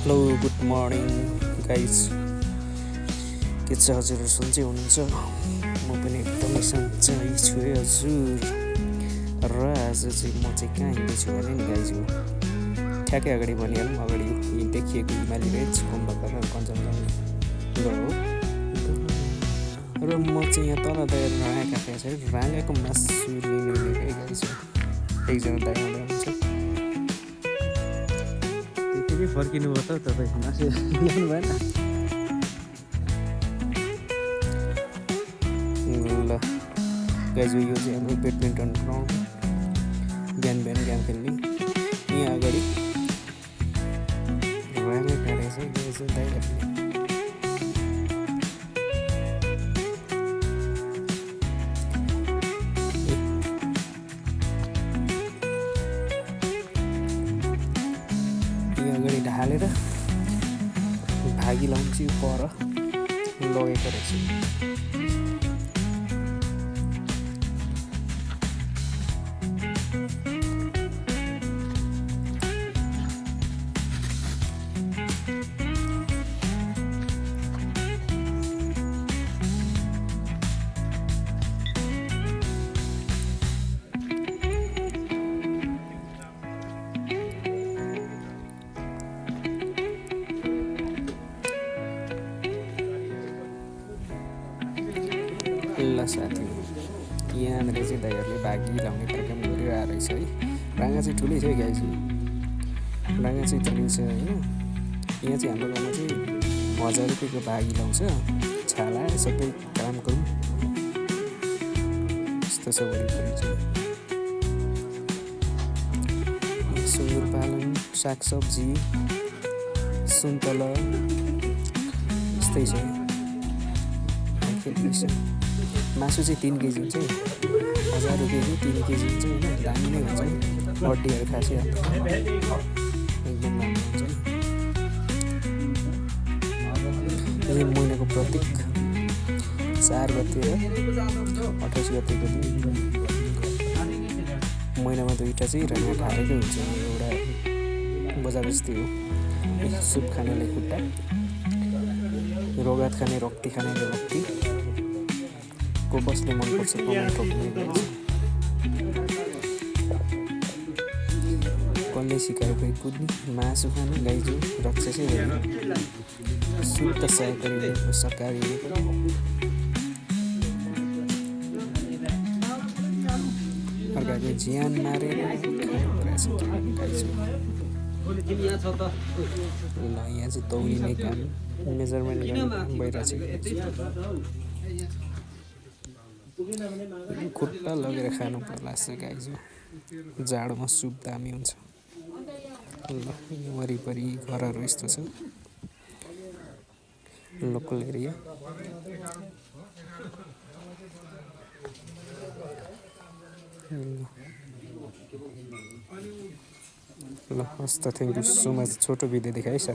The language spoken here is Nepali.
हेलो गुड मर्निङ गाइज, के छ हजुरहरू सन्चै हुनुहुन्छ? म पनि एकदमै सन्चै छु है हजुर। र आज चाहिँ म चाहिँ कहाँ हिँड्दैछु भने नि गाइज हो ठ्याक्कै अगाडि भनिहालौँ, अगाडि देखिएको हिमाली रेन्ज कुम्भकर्ण कञ्चनजङ्घा हो। र म चाहिँ यहाँ तल दाइ राँगा काटेको छ, राँगाको मासु लिनु है गाइज हो। एकजना दाइ आउँदै हुन्छ, त्यतिकै फर्किनु भयो त तपाईँ, मासु ल्याउनु भएन। ल गाइज यो चाहिँ हाम्रो ब्याडमिन्टन ग्राउन्ड, बिहान गेम खेल्ने। यहाँ अगाडि राँगा काटेको छ गाइज दाइहरूले। अगाडि ढालेर भागी लाउँछु पर लगेको रहेछ। ल साथी, यहाँनिर चाहिँ दाइहरूले भागी लाउने कार्यक्रम गरिरहेको रहेछ है। राँगा चाहिँ ठुलै छ है गाइज, राँगा चाहिँ चलिन्छ होइन। यहाँ चाहिँ हाम्रो गाउँमा चाहिँ 1000 रुपियाँको भागी लाउँछ, छाला सबै काम गरौँ यस्तो छ वरिपरि चाहिँ। सुँगुर पालन, सागसब्जी, सुन्तला यस्तै छ। मासु चाहिँ 3 केजी हुन्छ है, 1000 रुपियाँको 3 केजी हुन्छ होइन। दामी नै हुन्छ है, हड्डीहरू खासै एकदम राम्रो हुन्छ। यो महिनाको प्रत्येक 4 गते र 28 गतेको दिन महिनामा 2टा चाहिँ राँगा ढालेकै हुन्छ। एउटा बजार जस्तै हो, सुप खानेले खुट्टा, रगत खाने रक्ती खानेले रक्ती, कसले मनपर्छ कमेन्ट ठोक्ने गर्छ। कसले सिकायो खै कुद्ने, मासु खानु गाइजु रक्षसै होइन, शुद्ध शाकाहारी अर्काको ज्यान मारेर खानु गाइजु। ल यहाँ चाहिँ तौलिने काम, मेजरमेन्ट गर्ने काम भइरहेछ। खुट्टा लगेर खानु पर्ला जस्तो गाइज, जाडोमा सुप दामी हुन्छ। ल वरिपरि घरहरू यस्तो छ, लोकल एरिया। ल हस् त, थ्याङ्क यू सो मच। छोटो भिडियो देखाएँ है।